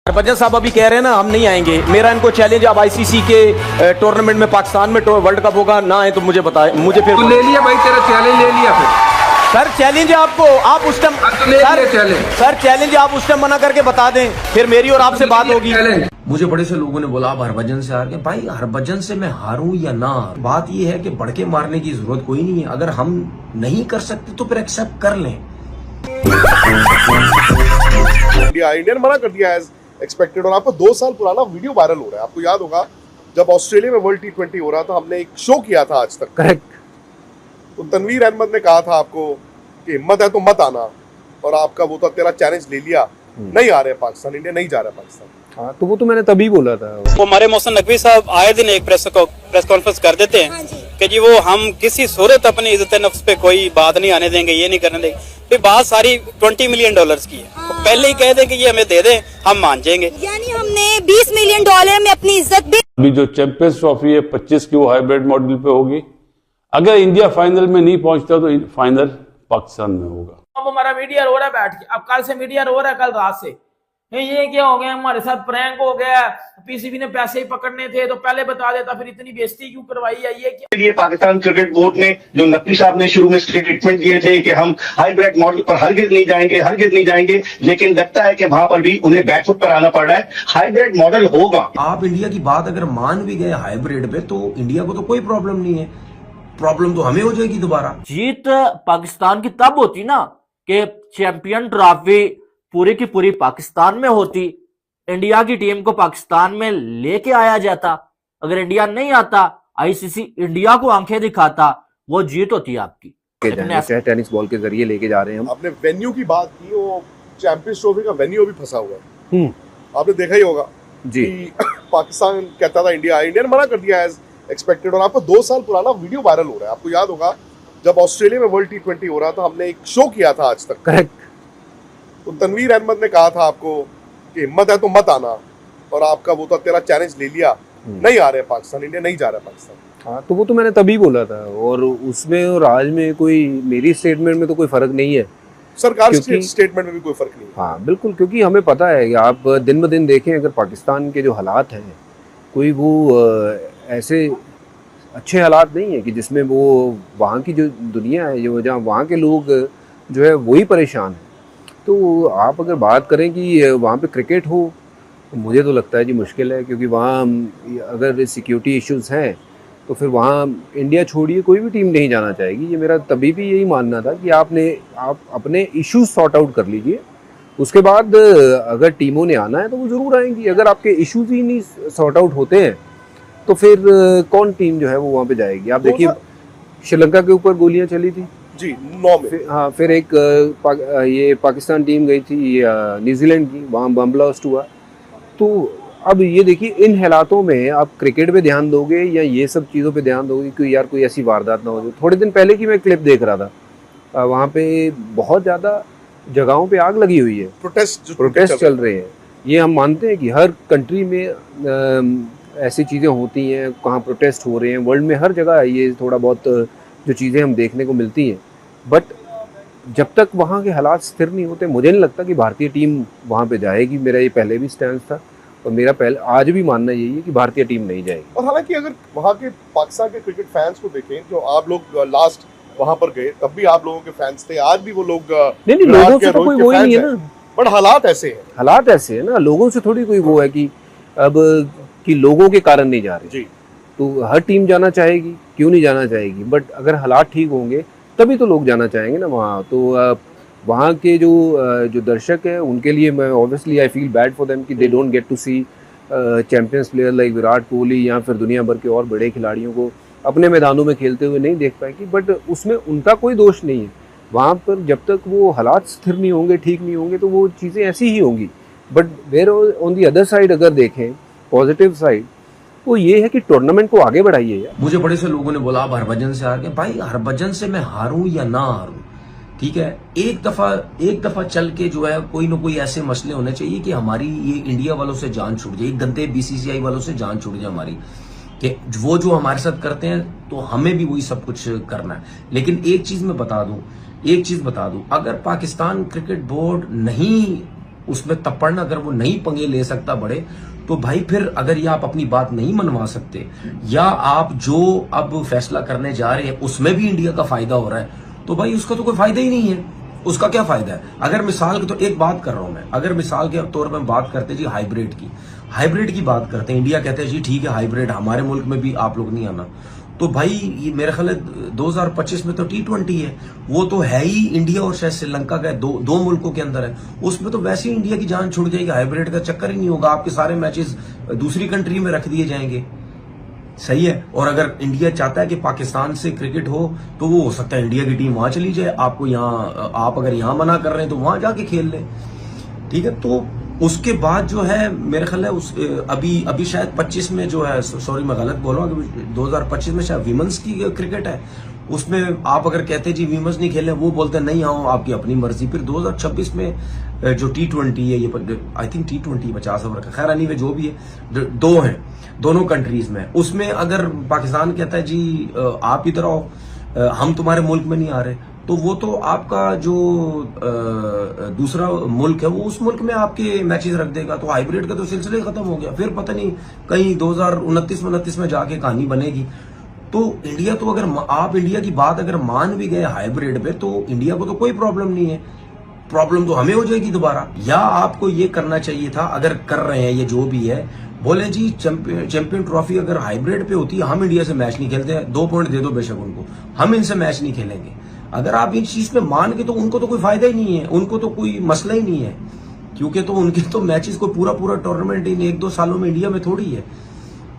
हरभजन साहब अभी कह रहे हैं ना हम नहीं आएंगे। मेरा इनको चैलेंज, अब आईसीसी के टूर्नामेंट में पाकिस्तान में वर्ल्ड कप होगा ना आए तो मुझे बताए, मुझे फिर तो ले लिया भाई, तेरा चैलेंज ले लिया फिर। सर चैलेंज है आपको, आप उस टाइम सर चैलेंज आप उस टाइम मना करके बता दें, फिर मेरी और आपसे बात होगी। मुझे बड़े से लोगों ने बोला आप हरभजन से हार गए। भाई हरभजन से मैं हारूं या ना, बात ये है कि बढ़ के मारने की जरूरत कोई नहीं है। अगर हम नहीं कर सकते तो फिर एक्सेप्ट कर लें। इंडियन मना कर दिया एज एक्सपेक्टेड। और आपको 2 साल पुराना वीडियो वायरल हो रहा है, आपको याद होगा जब ऑस्ट्रेलिया में वर्ल्ड T20 हो रहा था, हमने एक शो किया था आज तक। करेक्ट। तो तनवीर अहमद ने कहा था आपको कि हिम्मत है तो मत आना, और आपका वो तो तेरा चैलेंज ले लिया, नहीं आ रहे पाकिस्तान, इंडिया नहीं जा रहा पाकिस्तान। हाँ तो वो तो मैंने तभी बोला था। वो हमारे मोहसिन नकवी साहब आए दिन एक प्रेस कॉन्फ्रेंस कर देते हैं कि जी वो हम किसी सूरत अपनी इज्जत नफ्स पे कोई बात नहीं आने देंगे, ये नहीं करने देंगे। फिर बात सारी $20 मिलियन की है। हाँ। पहले ही कह दें कि ये हमें दे दें, हम मान जाएंगे। यानी हमने $20 मिलियन में अपनी इज्जत भी। अभी जो चैंपियंस ट्रॉफी है 25 की वो हाइब्रिड मॉडल पे होगी। अगर इंडिया फाइनल में नहीं पहुंचता तो फाइनल पाकिस्तान में होगा। अब हमारा मीडिया रो रहा है बैठ के, अब कल से मीडिया रो रहा है, कल रात से ये क्या हो गया, हमारे साथ प्रैंक हो गया, पीसीबी ने पैसे ही पकड़ने थे तो पहले बता देता, फिर इतनी बेइज्जती क्यों करवाई है। ये पाकिस्तान क्रिकेट बोर्ड ने जो नकवी साहब ने शुरू में स्टेटमेंट दिए थे कि हम हाइब्रिड मॉडल पर हरगिज नहीं जाएंगे, लेकिन लगता है कि वहां पर भी उन्हें बैकफुट पर आना पड़ रहा है। हाइब्रिड मॉडल होगा। आप इंडिया की बात अगर मान भी गए हाइब्रिड पे तो इंडिया को तो कोई प्रॉब्लम नहीं है, प्रॉब्लम तो हमें हो जाएगी दोबारा। जीत पाकिस्तान की तब होती ना कि चैंपियन ट्रॉफी पूरी की पूरी पाकिस्तान में होती, इंडिया की टीम को पाकिस्तान में लेके आया जाता। अगर इंडिया नहीं आता, आईसीसी इंडिया को आंखें दिखाता, वो जीत होती आपकी। टेनिस बॉल के जरिए लेके जा रहे हैं हम। आपने वेन्यू की बात की, वो चैंपियंस ट्रॉफी का वेन्यू भी फंसा हुआ है, आपने देखा ही होगा जी। पाकिस्तान कहता था इंडियन मना कर दिया एज एक्सपेक्टेड। और आपको 2 साल पुराना वीडियो वायरल हो रहा है, आपको याद होगा जब ऑस्ट्रेलिया में वर्ल्ड T20 हो रहा था, हमने एक शो किया था आज तक। करेक्ट। तो तनवीर अहमद ने कहा था आपको कि हिम्मत है तो मत आना, और आपका वो तो तेरा चैलेंज ले लिया, नहीं आ रहे पाकिस्तान, इंडिया नहीं जा रहा पाकिस्तान। हाँ तो वो तो मैंने तभी बोला था, और उसमें और आज में कोई मेरी स्टेटमेंट में तो कोई फर्क नहीं है, सरकार स्टेटमेंट में भी कोई फर्क नहीं है। हाँ बिल्कुल, क्योंकि हमें पता है कि आप दिन ब दिन देखें, अगर पाकिस्तान के जो हालात हैं कोई वो ऐसे अच्छे हालात नहीं है कि जिसमें वो वहाँ की जो दुनिया है, जो जहाँ वहाँ के लोग जो है वही परेशान हैं। तो आप अगर बात करें कि वहाँ पे क्रिकेट हो, तो मुझे तो लगता है जी मुश्किल है, क्योंकि वहाँ अगर सिक्योरिटी इश्यूज हैं तो फिर वहाँ इंडिया छोड़िए कोई भी टीम नहीं जाना चाहेगी। ये मेरा तभी भी यही मानना था कि आप अपने इश्यूज सॉर्ट आउट कर लीजिए, उसके बाद अगर टीमों ने आना है तो वो ज़रूर आएंगी। अगर आपके इश्यूज ही नहीं सॉर्ट आउट होते हैं तो फिर कौन टीम जो है वो वहाँ पे जाएगी। आप देखिए श्रीलंका के ऊपर गोलियाँ चली थी जी 9 में। हाँ, फिर एक ये पाकिस्तान टीम गई थी न्यूजीलैंड की, वहाँ बम ब्लास्ट हुआ। तो अब ये देखिए इन हालातों में आप क्रिकेट पे ध्यान दोगे या ये सब चीज़ों पे ध्यान दोगे कि यार कोई ऐसी वारदात ना हो जाए। थोड़े दिन पहले की मैं क्लिप देख रहा था, वहाँ पे बहुत ज़्यादा जगहों पे आग लगी हुई है, प्रोटेस्ट चल रहे हैं। ये हम मानते हैं कि हर कंट्री में ऐसी चीज़ें होती हैं, कहाँ प्रोटेस्ट हो रहे हैं, वर्ल्ड में हर जगह ये थोड़ा बहुत जो चीज़ें हम देखने को मिलती हैं। बट जब तक वहाँ के हालात स्थिर नहीं होते, मुझे नहीं लगता कि भारतीय टीम वहाँ पे जाएगी। मेरा ये पहले भी स्टैंड था और मेरा आज भी मानना यही है कि भारतीय टीम नहीं जाएगी। और हालांकि अगर वहाँ के पाकिस्तान के क्रिकेट फैंस को देखें, जो आप लोग लास्ट वहाँ पर गए तब भी आप लोगों के फैंस थे, आज भी वो लोग नहीं लोगों से तो कोई वो ही नहीं है ना, बट हालात ऐसे हैं ना, लोगों से थोड़ी कोई वो है कि अब कि लोगों के कारण नहीं जा रहे जी। तो हर टीम जाना चाहेगी, क्यों नहीं जाना चाहेगी, बट अगर हालात ठीक होंगे तभी तो लोग जाना चाहेंगे ना वहाँ। तो वहाँ के जो दर्शक हैं उनके लिए मैं obviously I feel bad for them कि they don't get to see champions player like Virat Kohli या फिर दुनिया भर के और बड़े खिलाड़ियों को अपने मैदानों में खेलते हुए नहीं देख पाएगी। बट उसमें उनका कोई दोष नहीं है। वहाँ पर जब तक वो हालात स्थिर नहीं होंगे, ठीक नहीं होंगे, तो वो चीज़ें ऐसी ही होंगी। But where on the other side अगर देखें पॉजिटिव साइड, वो ये है कि टूर्नामेंट को आगे बढ़ाइए यार। मुझे बड़े से लोगों ने बोला आप हरभजन से हार गए। भाई हरभजन से मैं हारूं या ना हारूं, ठीक है, एक दफा चल के जो है कोई ना कोई ऐसे मसले होने चाहिए कि हमारी ये इंडिया वालों से जान छूट जाए, गंदे बीसीसीआई वालों से जान छूट जाए हमारी, कि वो जो हमारे साथ करते हैं तो हमें भी वही सब कुछ करना है। लेकिन एक चीज बता दूं, अगर पाकिस्तान क्रिकेट बोर्ड नहीं उसमें तपड़ना, अगर वो नहीं पंगे ले सकता बड़े, तो भाई फिर अगर ये आप अपनी बात नहीं मनवा सकते, या आप जो अब फैसला करने जा रहे हैं उसमें भी इंडिया का फायदा हो रहा है, तो भाई उसका तो कोई फायदा ही नहीं है। उसका क्या फायदा है? अगर मिसाल के, तो एक बात कर रहा हूं मैं, अगर मिसाल के तौर पर बात करते जी हाइब्रिड की बात करते हैं, इंडिया कहते हैं जी ठीक है हाइब्रिड हमारे मुल्क में भी आप लोग नहीं आना, तो भाई ये मेरा ख्याल है 2025 में तो T20 है, वो तो है ही इंडिया और शायद श्रीलंका का दो मुल्कों के अंदर है, उसमें तो वैसे ही इंडिया की जान छुट जाएगी, हाइब्रिड का चक्कर ही नहीं होगा, आपके सारे मैचेस दूसरी कंट्री में रख दिए जाएंगे। सही है। और अगर इंडिया चाहता है कि पाकिस्तान से क्रिकेट हो, तो वो हो सकता है इंडिया की टीम वहां चली जाए, आपको यहाँ, आप अगर यहाँ मना कर रहे हैं तो वहां जाके खेल लें, ठीक है। तो उसके बाद जो है मेरे ख्याल है अभी शायद 25 में जो है, सॉरी मैं गलत बोल रहा हूँ, 2025 में शायद विमेंस की क्रिकेट है, उसमें आप अगर कहते जी विमेंस नहीं खेले, वो बोलते नहीं आओ आपकी अपनी मर्जी। फिर 2026 में जो T20 है, ये आई थिंक T20 50 ओवर का, खैर एनीवे जो भी है, दो हैं दोनों कंट्रीज में, उसमें अगर पाकिस्तान कहता है जी आप इधर आओ, हम तुम्हारे मुल्क में नहीं आ रहे, तो वो तो आपका जो दूसरा मुल्क है वो उस मुल्क में आपके मैचेस रख देगा, तो हाइब्रिड का तो सिलसिला ही खत्म हो गया। फिर पता नहीं कहीं 2029 में जाके कहानी बनेगी। तो इंडिया तो अगर आप इंडिया की बात अगर मान भी गए हाइब्रिड पे, तो इंडिया को तो कोई प्रॉब्लम नहीं है, प्रॉब्लम तो हमें हो जाएगी दोबारा। या आपको ये करना चाहिए था, अगर कर रहे हैं ये जो भी है, बोले जी चैंपियन ट्रॉफी अगर हाइब्रिड पे होती है, हम इंडिया से मैच नहीं खेलते हैं, 2 पॉइंट दे दो बेशक उनको, हम इनसे मैच नहीं खेलेंगे। अगर आप इन चीज पे मान के, तो उनको तो कोई फायदा ही नहीं है, उनको तो कोई मसला ही नहीं है, क्योंकि तो उनके तो मैचेस को पूरा टूर्नामेंट इन 1-2 सालों में इंडिया में थोड़ी है।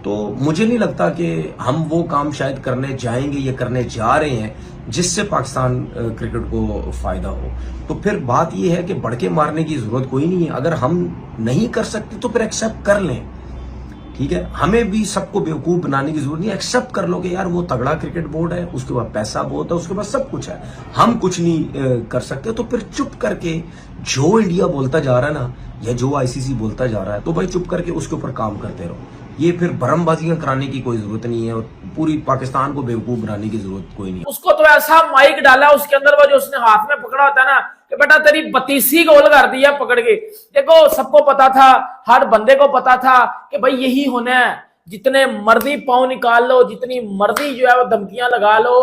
तो मुझे नहीं लगता कि हम वो काम शायद करने जाएंगे या करने जा रहे हैं जिससे पाकिस्तान क्रिकेट को फायदा हो। तो फिर बात यह है कि बढ़के मारने की जरूरत कोई नहीं है, अगर हम नहीं कर सकते तो फिर एक्सेप्ट कर लें, ठीक है। हमें भी सबको बेवकूफ बनाने की जरूरत नहीं है, एक्सेप्ट कर लो कि यार वो तगड़ा क्रिकेट बोर्ड है, उसके बाद पैसा बहुत है, उसके बाद सब कुछ है, हम कुछ नहीं कर सकते, तो फिर चुप करके जो इंडिया बोलता जा रहा है ना, या जो ICC बोलता जा रहा है, तो भाई चुप करके उसके ऊपर काम करते रहो। ये फिर भरमबाजियां कराने की कोई जरूरत नहीं है, और पूरी पाकिस्तान को बेवकूफ बनाने की जरूरत कोई नहीं है। उसको तो ऐसा माइक डाला उसके अंदर, वो जो उसने हाथ में पकड़ा होता है ना, कि बेटा तेरी 32 गोल कर दिया पकड़ के। देखो सबको पता था, हर बंदे को पता था कि भाई यही होना है, जितने मर्जी पाँव निकाल लो, जितनी मर्जी जो है वो धमकियां लगा लो,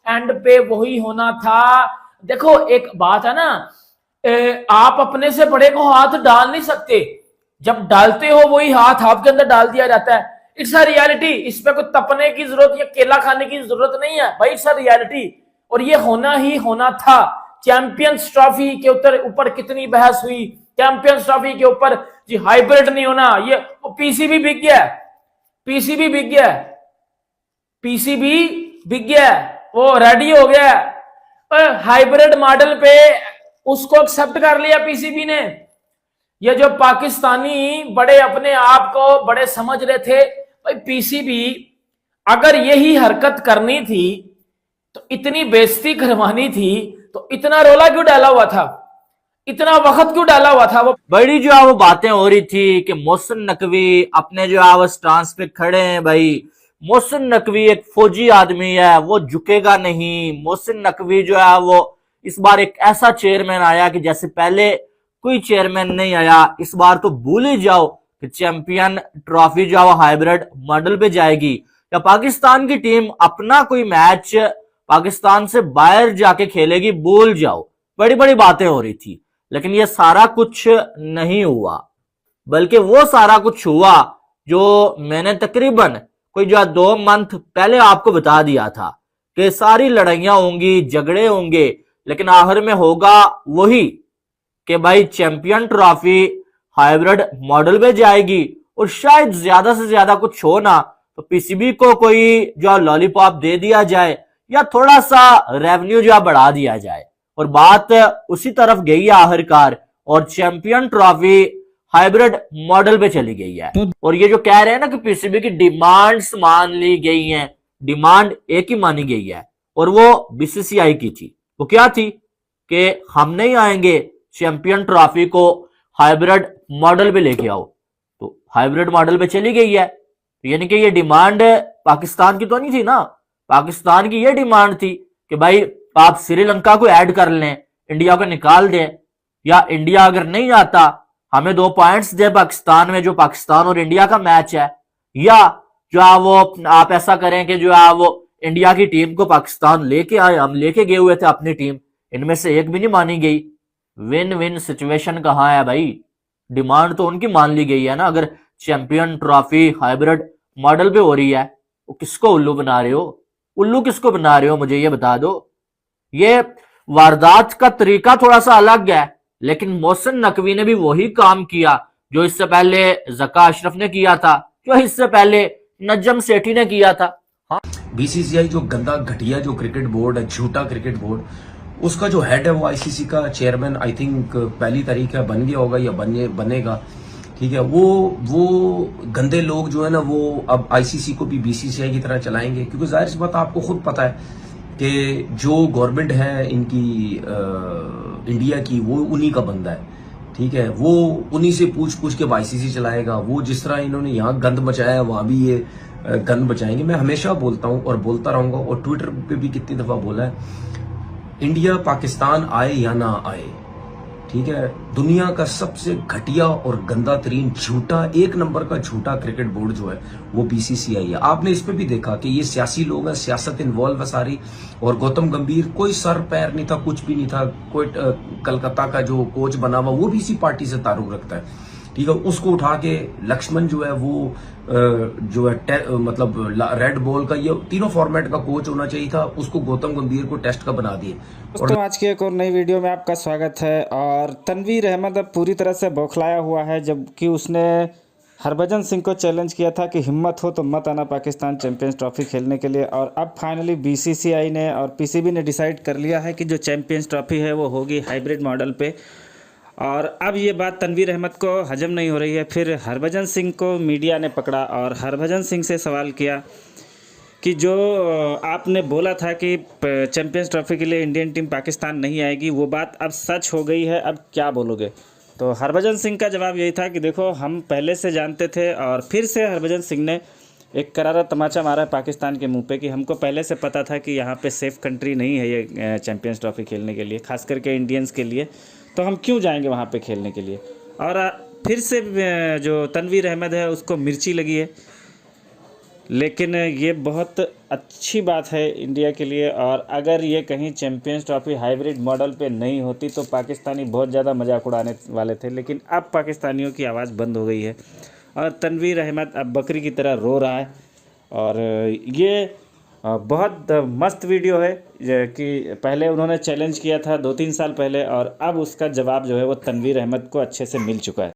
एंड पे वही होना था। देखो एक बात है ना, आप अपने से बड़े को हाथ डाल नहीं सकते, जब डालते हो वही हाथ आपके अंदर डाल दिया जाता है। इट्स अ रियलिटी, इसमें कोई तपने की जरूरत या केला खाने की जरूरत नहीं है भाई, इट्स अ रियलिटी, और ये होना ही होना था। चैंपियंस ट्रॉफी के ऊपर कितनी बहस हुई, चैंपियंस ट्रॉफी के ऊपर जी हाइब्रिड नहीं होना, ये PCB बिक गया, PCB बिक गया, PCB बिक गया, वो रेडी हो गया, हाइब्रिड मॉडल पे उसको एक्सेप्ट कर लिया PCB ने। ये जो पाकिस्तानी बड़े अपने आप को बड़े समझ रहे थे, भाई PCB अगर यही हरकत करनी थी तो इतनी बेइज्जती करवानी थी, तो इतना रोला क्यों डाला हुआ था, इतना वक्त क्यों डाला हुआ था। वो बड़ी जो है वो बातें हो रही थी कि मोहसिन नकवी अपने जो है वो स्टांस पे खड़े हैं। भाई मोहसिन नकवी एक फौजी आदमी है, वो झुकेगा नहीं। मोहसिन नकवी जो है वो इस बार एक ऐसा चेयरमैन आया कि जैसे पहले कोई चेयरमैन नहीं आया। इस बार तो भूल ही जाओ कि चैंपियन ट्रॉफी जो है हाइब्रिड मॉडल पे जाएगी, या पाकिस्तान की टीम अपना कोई मैच पाकिस्तान से बाहर जाके खेलेगी, भूल जाओ। बड़ी बड़ी बातें हो रही थी, लेकिन ये सारा कुछ नहीं हुआ, बल्कि वो सारा कुछ हुआ जो मैंने तकरीबन कोई जो 2 मंथ पहले आपको बता दिया था कि सारी लड़ाइयां होंगी, झगड़े होंगे, लेकिन आखिर में होगा वही कि भाई चैंपियन ट्रॉफी हाइब्रिड मॉडल में जाएगी, और शायद ज्यादा से ज्यादा कुछ हो ना तो PCB को कोई जो लॉलीपॉप दे दिया जाए, या थोड़ा सा रेवेन्यू जो बढ़ा दिया जाए, और बात उसी तरफ गई है आखिरकार, और चैंपियन ट्रॉफी हाइब्रिड मॉडल पे चली गई है। और ये जो कह रहे हैं ना कि PCB की डिमांड्स मान ली गई हैं, डिमांड एक ही मानी गई है, और वो BCCI की थी। वो क्या थी कि हम नहीं आएंगे, चैंपियन ट्रॉफी को हाइब्रिड मॉडल पे लेके आओ। तो हाइब्रिड मॉडल पे चली गई है, तो यानी कि ये डिमांड पाकिस्तान की तो नहीं थी ना, पाकिस्तान की ये डिमांड थी कि भाई आप श्रीलंका को ऐड कर लें, इंडिया को निकाल दें, या इंडिया अगर नहीं आता हमें 2 पॉइंट्स दे पाकिस्तान में, जो पाकिस्तान और इंडिया का मैच है, या जो है वो आप ऐसा करें कि जो है वो इंडिया की टीम को पाकिस्तान लेके आए, हम लेके गए हुए थे अपनी टीम, इनमें से एक भी नहीं मानी गई। विन विन सिचुएशन कहाँ है भाई? डिमांड तो उनकी मान ली गई है ना। अगर चैंपियन ट्रॉफी हाइब्रिड मॉडल पे हो रही है, वो किसको उल्लू बना रहे हो? उल्लू किसको बना रहे हो, मुझे ये बता दो। ये वारदात का तरीका थोड़ा सा अलग है, लेकिन मोहसिन नकवी ने भी वही काम किया जो इससे पहले जका अशरफ ने किया था, जो इससे पहले नजम सेठी ने किया था। बीसीसीआई जो गंदा घटिया जो क्रिकेट बोर्ड है, झूठा क्रिकेट बोर्ड, उसका जो हेड है वो आईसीसी का चेयरमैन आई थिंक 1 तारीख है बन गया होगा या बनेगा, ठीक है। वो गंदे लोग जो है ना, वो अब आईसीसी को भी बीसीसीआई की तरह चलाएंगे, क्योंकि जाहिर सी बात आपको खुद पता है कि जो गवर्नमेंट है इनकी इंडिया की, वो उन्हीं का बंदा है, ठीक है। वो उन्हीं से पूछ के आईसीसी चलाएगा। वो जिस तरह इन्होंने यहाँ गंद मचाया है, वहां भी ये गंद मचाएंगे। मैं हमेशा बोलता हूं और बोलता रहूंगा, और ट्विटर पे भी कितनी दफा बोला है, इंडिया पाकिस्तान आए या ना आए, ठीक है, दुनिया का सबसे घटिया और गंदा तरीन झूठा, 1 नंबर का झूठा क्रिकेट बोर्ड जो है वो बीसीसीआई है। आपने इस पे भी देखा कि ये सियासी लोग हैं, सियासत इन्वॉल्व है सारी, और गौतम गंभीर कोई सर पैर नहीं था, कुछ भी नहीं था। कोई कलकत्ता का जो कोच बना हुआ वो भी इसी पार्टी से ताल्लुक रखता है, ठीक है। उसको उठा के लक्ष्मण जो है वो जो है मतलब रेड बॉल का, ये तीनों फॉर्मेट का कोच होना चाहिए था, उसको गौतम गंभीर को टेस्ट का बना दिए। दोस्तों आज की एक और नई वीडियो में आपका स्वागत है। और तनवीर अहमद अब पूरी तरह से बौखलाया हुआ है, जबकि उसने हरभजन सिंह को चैलेंज किया था कि हिम्मत हो तो मत आना पाकिस्तान चैंपियंस ट्रॉफी खेलने के लिए। और अब फाइनली बीसीसीआई ने और पीसीबी ने डिसाइड कर लिया है कि जो चैंपियंस ट्रॉफी है वो होगी हाइब्रिड मॉडल पे। और अब ये बात तनवीर अहमद को हजम नहीं हो रही है। फिर हरभजन सिंह को मीडिया ने पकड़ा और हरभजन सिंह से सवाल किया कि जो आपने बोला था कि चैंपियंस ट्रॉफी के लिए इंडियन टीम पाकिस्तान नहीं आएगी, वो बात अब सच हो गई है, अब क्या बोलोगे? तो हरभजन सिंह का जवाब यही था कि देखो हम पहले से जानते थे। और फिर से हरभजन सिंह ने एक करारा तमाचा मारा है पाकिस्तान के मुंह पे कि हमको पहले से पता था कि यहाँ पे सेफ़ कंट्री नहीं है ये चैंपियंस ट्रॉफी खेलने के लिए, खास करके इंडियंस के लिए, तो हम क्यों जाएंगे वहाँ पे खेलने के लिए। और फिर से जो तनवीर अहमद है उसको मिर्ची लगी है, लेकिन ये बहुत अच्छी बात है इंडिया के लिए। और अगर ये कहीं चैंपियंस ट्रॉफी हाइब्रिड मॉडल पे नहीं होती तो पाकिस्तानी बहुत ज़्यादा मजाक उड़ाने वाले थे, लेकिन अब पाकिस्तानियों की आवाज़ बंद हो गई है और तनवीर अहमद अब बकरी की तरह रो रहा है। और ये बहुत मस्त वीडियो है कि पहले उन्होंने चैलेंज किया था 2-3 साल पहले, और अब उसका जवाब जो है वो तनवीर अहमद को अच्छे से मिल चुका है।